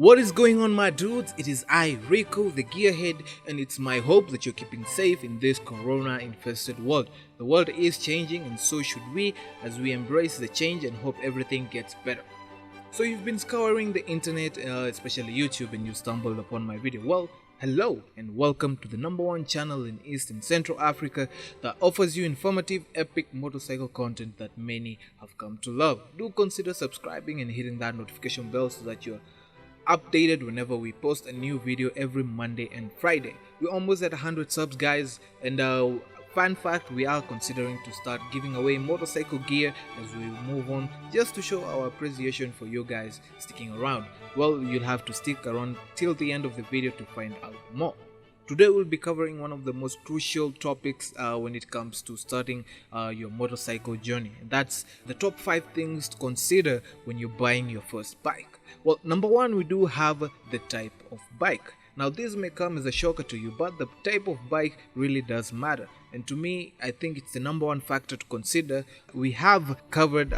What is going on, my dudes? It is I, Rico, the gearhead, and it's my hope that you're keeping safe in this corona infested world. The world is changing, and so should we, as we embrace the change and hope everything gets better. So you've been scouring the internet, especially YouTube, and you stumbled upon my video. Well, hello and welcome to the #1 channel in East and Central Africa that offers you informative, epic motorcycle content that many have come to love. Do consider subscribing and hitting that notification bell so that you're updated whenever we post a new video every Monday and Friday. We're almost at 100 subs, guys, and fun fact, we are considering to start giving away motorcycle gear as we move on, just to show our appreciation for you guys sticking around. Well, you'll have to stick around till the end of the video to find out more. Today we'll be covering one of the most crucial topics when it comes to starting your motorcycle journey, and that's the top 5 things to consider when you're buying your first bike. Well, #1, we do have the type of bike. Now this may come as a shocker to you, but the type of bike really does matter, and to me I think it's the #1 factor to consider. We have covered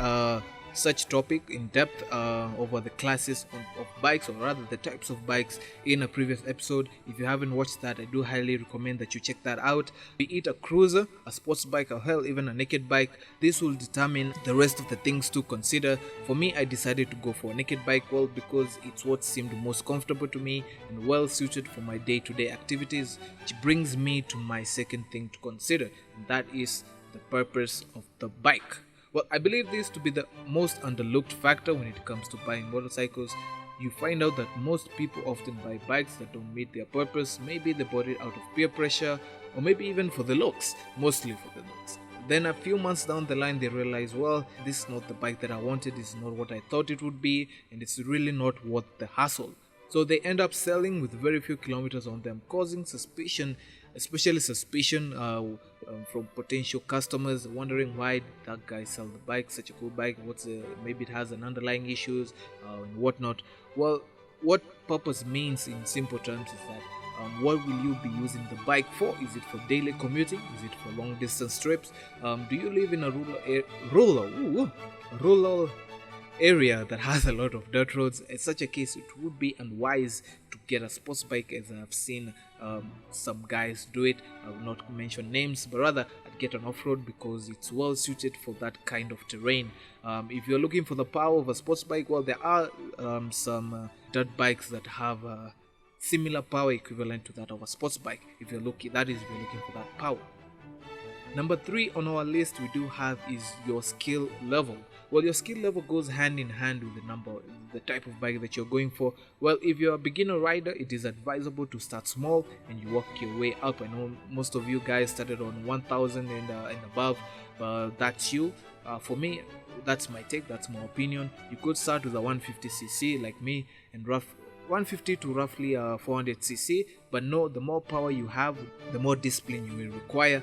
such topic in depth over the classes of bikes, or rather the types of bikes, in a previous episode. If you haven't watched that, I do highly recommend that you check that out. Be it a cruiser, a sports bike, or hell, even a naked bike, this will determine the rest of the things to consider. For me, I decided to go for a naked bike, well, because it's what seemed most comfortable to me and well suited for my day-to-day activities, which brings me to my second thing to consider, and that is the purpose of the bike. Well, I believe this to be the most underlooked factor when it comes to buying motorcycles. You find out that most people often buy bikes that don't meet their purpose. Maybe they bought it out of peer pressure, or maybe even for the looks, mostly for the looks. Then a few months down the line they realize, well, this is not the bike that I wanted, this is not what I thought it would be, and it's really not worth the hassle. So they end up selling with very few kilometers on them, causing suspicion, especially suspicion from potential customers, wondering why that guy sell the bike, such a cool bike. Maybe it has an underlying issues and whatnot. Well, what purpose means in simple terms is that what will you be using the bike for? Is it for daily commuting? Is it for long distance trips? Do you live in a rural area that has a lot of dirt roads? In such a case, it would be unwise to get a sports bike, as I've seen some guys do it. I will not mention names, but rather I'd get an off-road because it's well suited for that kind of terrain. If you're looking for the power of a sports bike, well, there are some dirt bikes that have similar power equivalent to that of a sports bike. If you're looking for that power. #3 on our list we do have is your skill level. Well, your skill level goes hand in hand with the type of bike that you're going for. Well, if you're a beginner rider, it is advisable to start small and you work your way up. I know most of you guys started on 1000 and above, but that's you. For me, that's my take, that's my opinion. You could start with a 150cc like me, and 150 to roughly 400cc, but no, the more power you have, the more discipline you will require.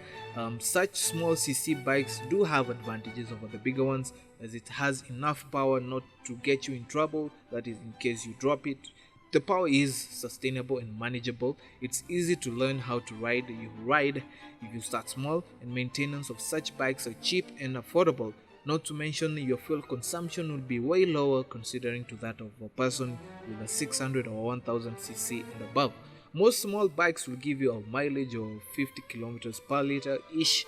Such small cc bikes do have advantages over the bigger ones, as it has enough power not to get you in trouble, that is, in case you drop it. The power is sustainable and manageable. It's easy to learn how to ride. You ride if you start small, and maintenance of such bikes are cheap and affordable. Not to mention your fuel consumption will be way lower considering to that of a person with a 600 or 1000cc and above. Most small bikes will give you a mileage of 50 kilometers per liter ish.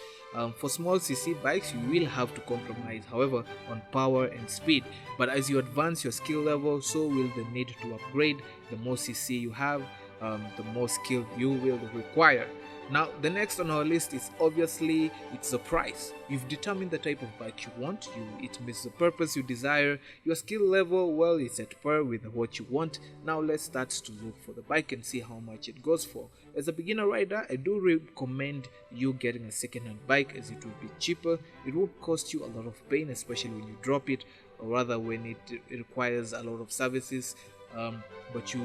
For small cc bikes you will have to compromise, however, on power and speed, but as you advance your skill level, so will the need to upgrade. The more cc you have, the more skill you will require. Now, the next on our list is obviously it's the price. You've determined the type of bike you want, it meets the purpose you desire, your skill level, well, it's at par with what you want. Now let's start to look for the bike and see how much it goes for. As a beginner rider, I do recommend you getting a second-hand bike, as it will be cheaper. It will cost you a lot of pain, especially when you drop it, or rather when it requires a lot of services. But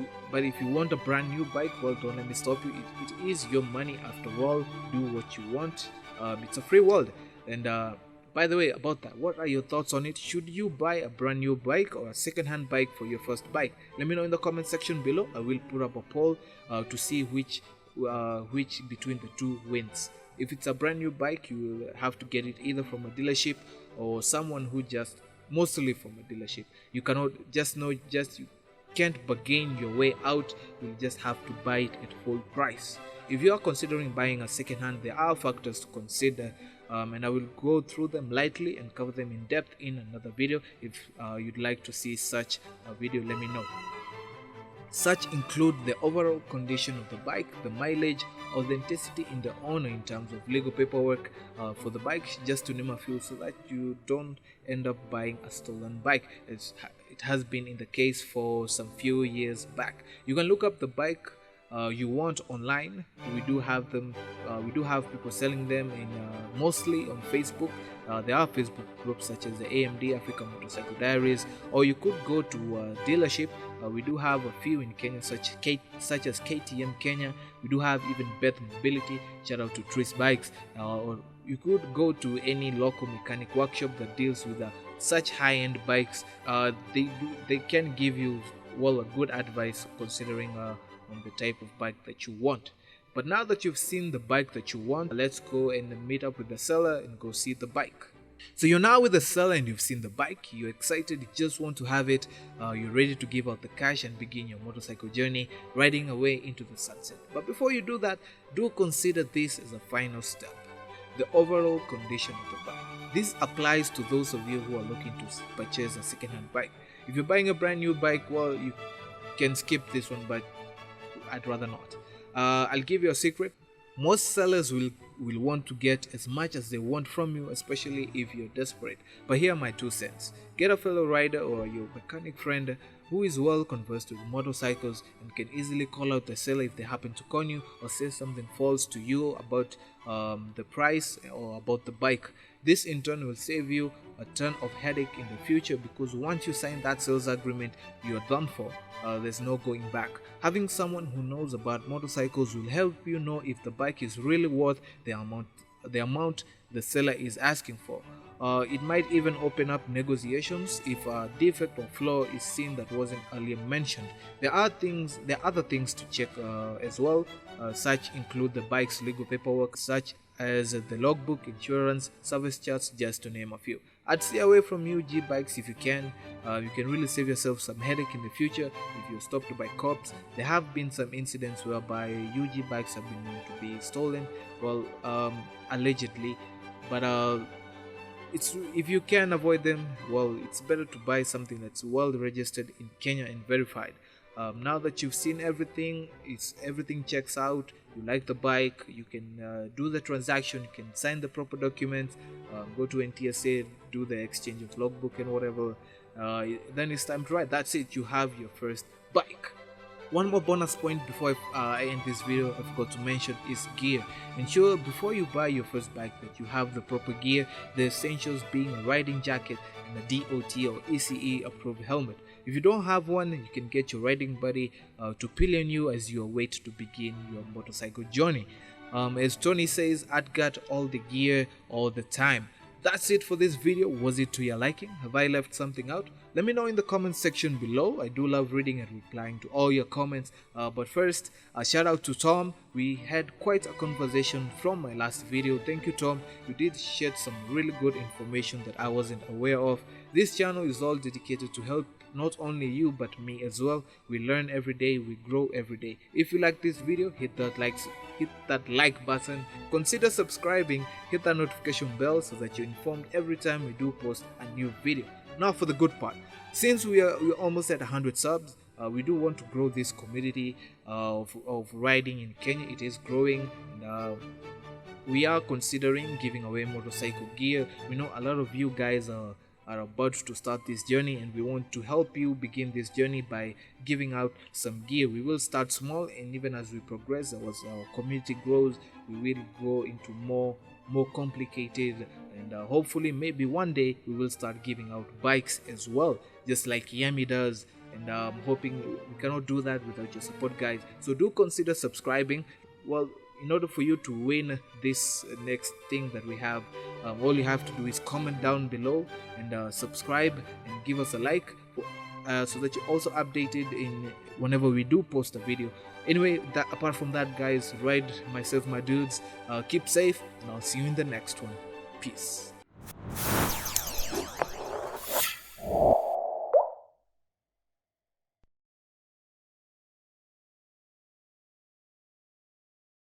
if you want a brand new bike, well, don't let me stop you. It is your money after all. Do what you want. It's a free world. And by the way, about that, what are your thoughts on it? Should you buy a brand new bike or a second-hand bike for your first bike? Let me know in the comment section below. I will put up a poll to see which between the two wins. If it's a brand new bike, you will have to get it either from a dealership or someone who just mostly from a dealership. You cannot just can't bargain your way out, you'll just have to buy it at full price. If you are considering buying a second hand, there are factors to consider, and I will go through them lightly and cover them in depth in another video. If you'd like to see such a video, let me know. Such include the overall condition of the bike, the mileage, authenticity in the owner in terms of legal paperwork for the bike, just to name a few, so that you don't end up buying a stolen bike. It has been in the case for some few years back. You can look up the bike you want online. We do have them. We do have people selling them in mostly on Facebook. There are Facebook groups such as the AMD African Motorcycle Diaries, or you could go to a dealership. We do have a few in Kenya, such as KTM Kenya. We do have even Beth Mobility. Shout out to Tris Bikes. Or you could go to any local mechanic workshop that deals with such high-end bikes. They can give you a good advice considering on the type of bike that you want. But now that you've seen the bike that you want, let's go and meet up with the seller and go see the bike. So you're now with the seller and you've seen the bike, you're excited, you just want to have it, you're ready to give out the cash and begin your motorcycle journey, riding away into the sunset. But before you do that, do consider this as a final step: the overall condition of the bike. This applies to those of you who are looking to purchase a second-hand bike. If you're buying a brand new bike, well, you can skip this one, but I'd rather not. I'll give you a secret. Most sellers will want to get as much as they want from you, especially if you're desperate. But here are my 2 cents. Get a fellow rider or your mechanic friend who is well conversed with motorcycles and can easily call out the seller if they happen to con you or say something false to you about the price or about the bike. This in turn will save you a ton of headache in the future, because once you sign that sales agreement, you're done for. There's no going back. Having someone who knows about motorcycles will help you know if the bike is really worth the amount the seller is asking for. It might even open up negotiations if a defect or flaw is seen that wasn't earlier mentioned. There are other things to check as well. Such include the bike's legal paperwork, such as the logbook, insurance, service charts, just to name a few. I'd stay away from UG bikes if you can. You can really save yourself some headache in the future if you're stopped by cops. There have been some incidents whereby UG bikes have been known to be stolen, well, allegedly, but if you can avoid them, well, it's better to buy something that's well registered in Kenya and verified. Now that you've seen everything, everything checks out, you like the bike, you can do the transaction, you can sign the proper documents, go to NTSA, do the exchange of logbook and whatever, then it's time to ride. That's it, you have your first bike. One more bonus point before I end this video I forgot to mention is gear. Ensure before you buy your first bike that you have the proper gear, the essentials being a riding jacket and a DOT or ECE approved helmet. If you don't have one, you can get your riding buddy to pillion you as you await to begin your motorcycle journey. As Tony says, I'd got all the gear all the time. That's it for this video. Was it to your liking? Have I left something out? Let me know in the comment section below. I do love reading and replying to all your comments. But first, a shout out to Tom. We had quite a conversation from my last video. Thank you, Tom. You did shed some really good information that I wasn't aware of. This channel is all dedicated to help not only you but me as well. We learn every day, we grow every day. If you like this video, hit that like button, consider subscribing, hit that notification bell so that you're informed every time we do post a new video. Now for the good part. Since we're almost at 100 subs, we do want to grow this community of riding in Kenya. It is growing, and we are considering giving away motorcycle gear. We know a lot of you guys are about to start this journey, and we want to help you begin this journey by giving out some gear. We will start small, and even as we progress, as our community grows, we will go into more complicated, and hopefully maybe one day we will start giving out bikes as well, just like Yami does. And I'm hoping we cannot do that without your support, guys. So do consider subscribing. Well, in order for you to win this next thing that we have, all you have to do is comment down below and subscribe and give us a like, so that you're also updated in whenever we do post a video. Anyway, apart from that, guys, ride myself, my dudes, keep safe, and I'll see you in the next one. Peace.